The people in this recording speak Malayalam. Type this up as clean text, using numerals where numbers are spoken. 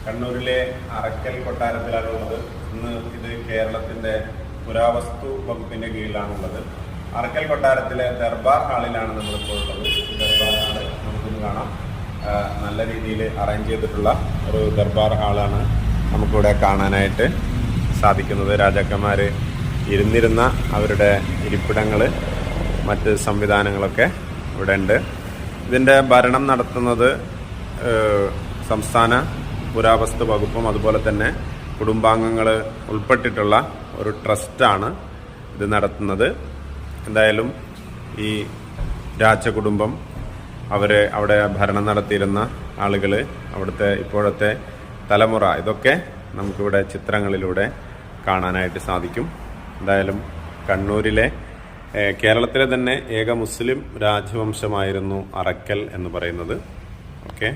കണ്ണൂരിലെ അറക്കൽ കൊട്ടാരത്തിലാണുള്ളത്. ഇന്ന് ഇത് കേരളത്തിന്റെ പുരാവസ്തു വകുപ്പിന്റെ കീഴിലാണുള്ളത്. അറക്കൽ കൊട്ടാരത്തിലെ ദർബാർ ഹാളിലാണ് നമ്മളിപ്പോൾ ഉള്ളത്. ദർബാർ ഹാള് നമുക്കിന്ന് കാണാം. നല്ല രീതിയിൽ അറേഞ്ച് ചെയ്തിട്ടുള്ള ഒരു ദർബാർ ഹാളാണ് നമുക്കിവിടെ കാണാനായിട്ട് സാധിക്കുന്നത്. രാജാക്കന്മാർ ഇരുന്നിരുന്ന അവരുടെ ഇരിപ്പിടങ്ങൾ, മറ്റ് സംവിധാനങ്ങളൊക്കെ ഇവിടെ ഉണ്ട്. ഇതിൻ്റെ ഭരണം നടത്തുന്നത് സംസ്ഥാന പുരാവസ്തു വകുപ്പും അതുപോലെ തന്നെ കുടുംബാംഗങ്ങൾ ഉൾപ്പെട്ടിട്ടുള്ള ഒരു ട്രസ്റ്റാണ് ഇത് നടത്തുന്നത്. എന്തായാലും ഈ രാജകുടുംബം അവിടെ ഭരണം നടത്തിയിരുന്ന ആളുകൾ, അവിടുത്തെ ഇപ്പോഴത്തെ തലമുറ, ഇതൊക്കെ നമുക്കിവിടെ ചിത്രങ്ങളിലൂടെ കാണാനായിട്ട് സാധിക്കും. എന്തായാലും കണ്ണൂരിലെ കേരളത്തിലെ തന്നെ ഏക മുസ്ലിം രാജവംശമായിരുന്നു അറക്കൽ എന്ന് പറയുന്നത്. ഓക്കെ.